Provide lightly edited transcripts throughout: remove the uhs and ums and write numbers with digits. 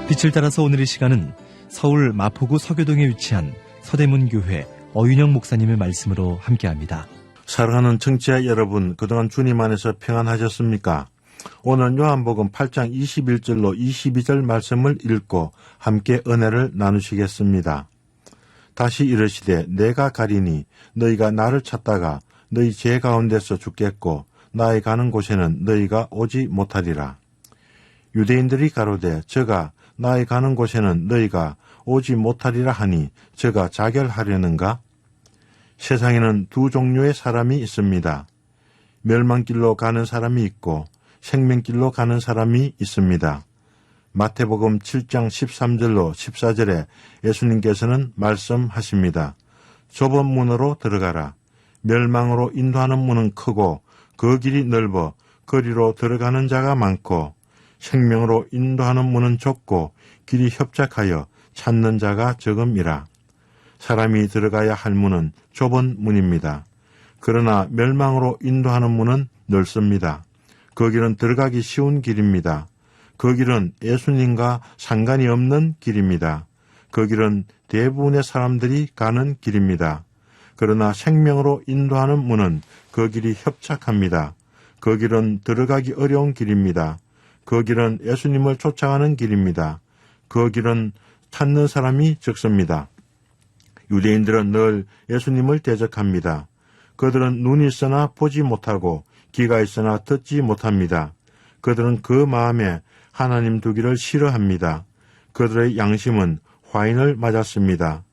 빛을 따라서 오늘 이 시간은 서울 마포구 서교동에 위치한 서대문교회 어윤영 목사님의 말씀으로 함께합니다. 사랑하는 청취자 여러분, 그동안 주님 안에서 평안하셨습니까? 오늘 요한복음 8장 21절로 22절 말씀을 읽고 함께 은혜를 나누시겠습니다. 다시 이르시되 내가 가리니 너희가 나를 찾다가 너희 죄 가운데서 죽겠고 나의 가는 곳에는 너희가 오지 못하리라. 유대인들이 가로되 저가 나의 가는 곳에는 너희가 오지 못하리라 하니 저가 자결하려는가? 세상에는 두 종류의 사람이 있습니다. 멸망길로 가는 사람이 있고 생명길로 가는 사람이 있습니다. 마태복음 7장 13절로 14절에 예수님께서는 말씀하십니다. 좁은 문으로 들어가라. 멸망으로 인도하는 문은 크고 그 길이 넓어 거리로 들어가는 자가 많고 생명으로 인도하는 문은 좁고 길이 협착하여 찾는 자가 적음이라. 사람이 들어가야 할 문은 좁은 문입니다. 그러나 멸망으로 인도하는 문은 넓습니다. 그 길은 들어가기 쉬운 길입니다. 그 길은 예수님과 상관이 없는 길입니다. 그 길은 대부분의 사람들이 가는 길입니다. 그러나 생명으로 인도하는 문은 그 길이 협착합니다. 그 길은 들어가기 어려운 길입니다. 그 길은 예수님을 쫓아가는 길입니다. 그 길은 찾는 사람이 적습니다. 유대인들은 늘 예수님을 대적합니다. 그들은 눈이 있으나 보지 못하고 귀가 있으나 듣지 못합니다. 그들은 그 마음에 하나님 두기를 싫어합니다. 그들의 양심은 화인을 맞았습니다.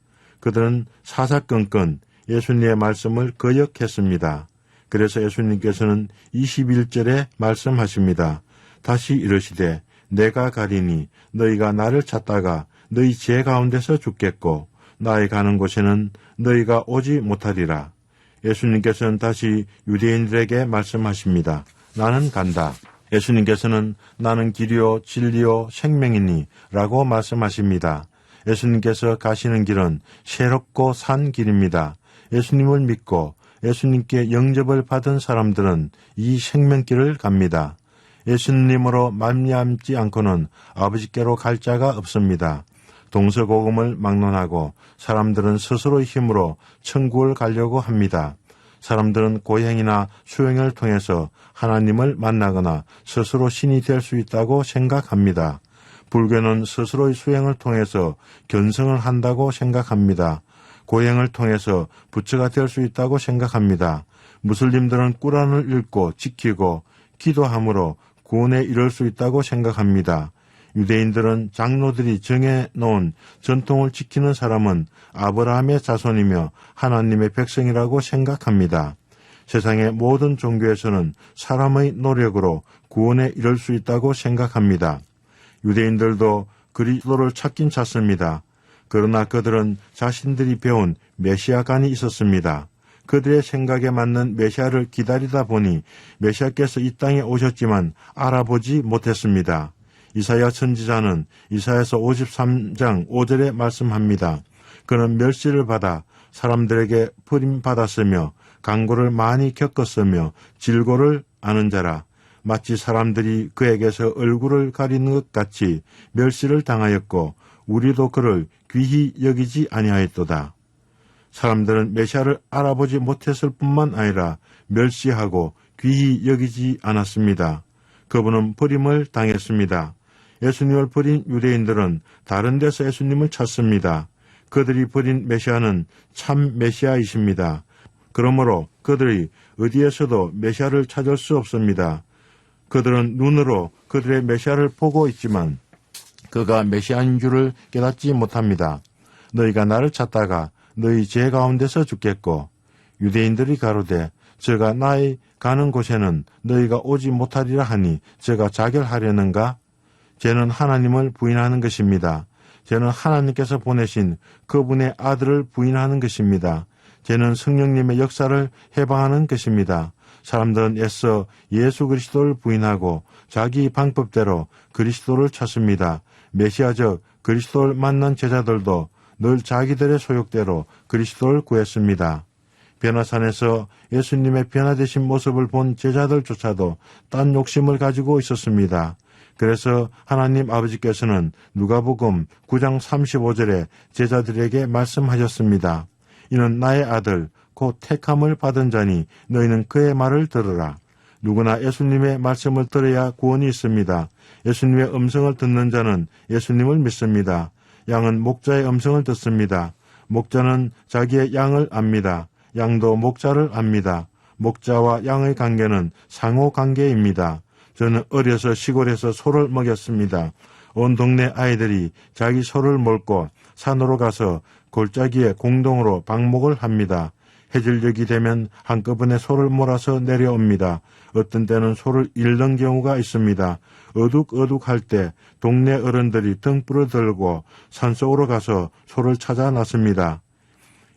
그들은 사사건건 예수님의 말씀을 거역했습니다. 그래서 예수님께서는 21절에 말씀하십니다. 다시 이르시되 내가 가리니 너희가 나를 찾다가 너희 죄 가운데서 죽겠고 나의 가는 곳에는 너희가 오지 못하리라. 예수님께서는 다시 유대인들에게 말씀하십니다. 나는 간다. 예수님께서는 나는 길이요 진리요 생명이니 라고 말씀하십니다. 예수님께서 가시는 길은 새롭고 산 길입니다. 예수님을 믿고 예수님께 영접을 받은 사람들은 이 생명길을 갑니다. 예수님으로 말미암지 않고는 아버지께로 갈 자가 없습니다. 동서고금을 막론하고 사람들은 스스로의 힘으로 천국을 가려고 합니다. 사람들은 고행이나 수행을 통해서 하나님을 만나거나 스스로 신이 될 수 있다고 생각합니다. 불교는 스스로의 수행을 통해서 견성을 한다고 생각합니다. 고행을 통해서 부처가 될 수 있다고 생각합니다. 무슬림들은 꾸란을 읽고 지키고 기도함으로 구원에 이를 수 있다고 생각합니다. 유대인들은 장로들이 정해놓은 전통을 지키는 사람은 아브라함의 자손이며 하나님의 백성이라고 생각합니다. 세상의 모든 종교에서는 사람의 노력으로 구원에 이를 수 있다고 생각합니다. 유대인들도 그리스도를 찾긴 찾습니다. 그러나 그들은 자신들이 배운 메시아관이 있었습니다. 그들의 생각에 맞는 메시아를 기다리다 보니 메시아께서 이 땅에 오셨지만 알아보지 못했습니다. 이사야 선지자는 이사야서 53장 5절에 말씀합니다. 그는 멸시를 받아 사람들에게 버림받았으며 강고를 많이 겪었으며 질고를 아는 자라. 마치 사람들이 그에게서 얼굴을 가리는 것 같이 멸시를 당하였고 우리도 그를 귀히 여기지 아니하였도다. 사람들은 메시아를 알아보지 못했을 뿐만 아니라 멸시하고 귀히 여기지 않았습니다. 그분은 버림을 당했습니다. 예수님을 버린 유대인들은 다른 데서 예수님을 찾습니다. 그들이 버린 메시아는 참 메시아이십니다. 그러므로 그들이 어디에서도 메시아를 찾을 수 없습니다. 그들은 눈으로 그들의 메시아를 보고 있지만 그가 메시아인 줄을 깨닫지 못합니다. 너희가 나를 찾다가 너희 죄 가운데서 죽겠고 유대인들이 가로되 저가 나의 가는 곳에는 너희가 오지 못하리라 하니 저가 자결하려는가? 죄는 하나님을 부인하는 것입니다. 죄는 하나님께서 보내신 그분의 아들을 부인하는 것입니다. 죄는 성령님의 역사를 해방하는 것입니다. 사람들은 애써 예수 그리스도를 부인하고 자기 방법대로 그리스도를 찾습니다. 메시아적 그리스도를 만난 제자들도 늘 자기들의 소욕대로 그리스도를 구했습니다. 변화산에서 예수님의 변화되신 모습을 본 제자들조차도 딴 욕심을 가지고 있었습니다. 그래서 하나님 아버지께서는 누가복음 9장 35절에 제자들에게 말씀하셨습니다. 이는 나의 아들 곧 택함을 받은 자니 너희는 그의 말을 들으라. 누구나 예수님의 말씀을 들어야 구원이 있습니다. 예수님의 음성을 듣는 자는 예수님을 믿습니다. 양은 목자의 음성을 듣습니다. 목자는 자기의 양을 압니다. 양도 목자를 압니다. 목자와 양의 관계는 상호 관계입니다. 저는 어려서 시골에서 소를 먹였습니다. 온 동네 아이들이 자기 소를 몰고 산으로 가서 골짜기에 공동으로 방목을 합니다. 해질녘이 되면 한꺼번에 소를 몰아서 내려옵니다. 어떤 때는 소를 잃는 경우가 있습니다. 어둑어둑할 때 동네 어른들이 등불을 들고 산속으로 가서 소를 찾아 나섭니다.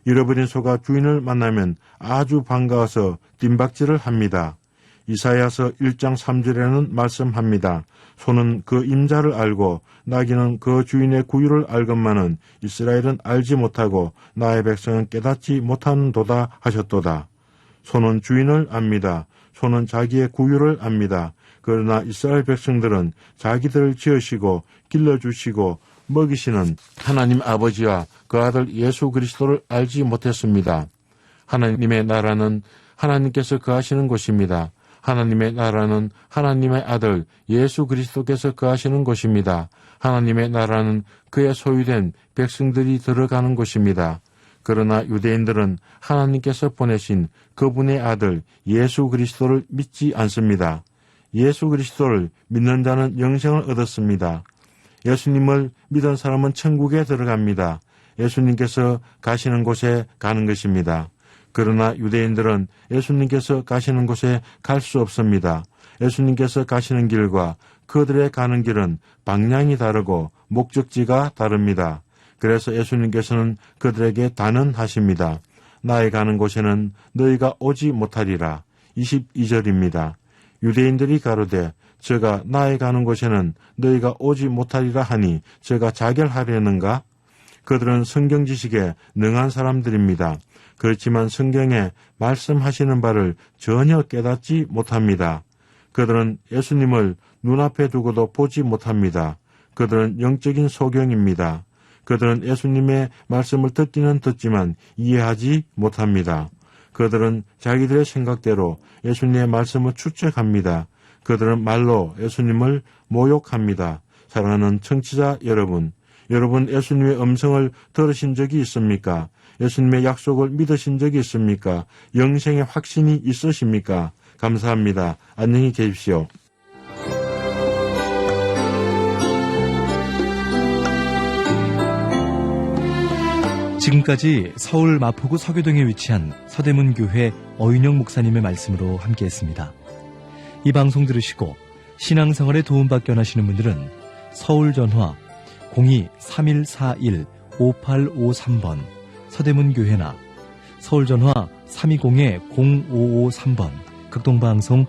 잃어버린 소가 주인을 만나면 아주 반가워서 뜀박질을 합니다. 이사야서 1장 3절에는 말씀합니다. 소는 그 임자를 알고 나귀는 그 주인의 구유를 알건만은 이스라엘은 알지 못하고 나의 백성은 깨닫지 못하는도다 하셨도다. 소는 주인을 압니다. 소는 자기의 구유를 압니다. 그러나 이스라엘 백성들은 자기들을 지으시고 길러주시고 먹이시는 하나님 아버지와 그 아들 예수 그리스도를 알지 못했습니다. 하나님의 나라는 하나님께서 거하시는 곳입니다. 하나님의 나라는 하나님의 아들 예수 그리스도께서 거하시는 곳입니다. 하나님의 나라는 그의 소유된 백성들이 들어가는 곳입니다. 그러나 유대인들은 하나님께서 보내신 그분의 아들 예수 그리스도를 믿지 않습니다. 예수 그리스도를 믿는 자는 영생을 얻었습니다. 예수님을 믿은 사람은 천국에 들어갑니다. 예수님께서 가시는 곳에 가는 것입니다. 그러나 유대인들은 예수님께서 가시는 곳에 갈 수 없습니다. 예수님께서 가시는 길과 그들의 가는 길은 방향이 다르고 목적지가 다릅니다. 그래서 예수님께서는 그들에게 단언하십니다. 나의 가는 곳에는 너희가 오지 못하리라. 22절입니다. 유대인들이 가로되 저가 나의 가는 곳에는 너희가 오지 못하리라 하니 저가 자결하려는가? 그들은 성경 지식에 능한 사람들입니다. 그렇지만 성경에 말씀하시는 바를 전혀 깨닫지 못합니다. 그들은 예수님을 눈앞에 두고도 보지 못합니다. 그들은 영적인 소경입니다. 그들은 예수님의 말씀을 듣기는 듣지만 이해하지 못합니다. 그들은 자기들의 생각대로 예수님의 말씀을 추측합니다. 그들은 말로 예수님을 모욕합니다. 사랑하는 청취자 여러분, 여러분 예수님의 음성을 들으신 적이 있습니까? 예수님의 약속을 믿으신 적이 있습니까? 영생의 확신이 있으십니까? 감사합니다. 안녕히 계십시오. 지금까지 서울 마포구 서교동에 위치한 서대문교회 어윤영 목사님의 말씀으로 함께했습니다. 이 방송 들으시고 신앙생활에 도움받기 원하시는 분들은 서울전화 02-3141-5853번 서대문교회나 서울전화 320-0553번 극동방송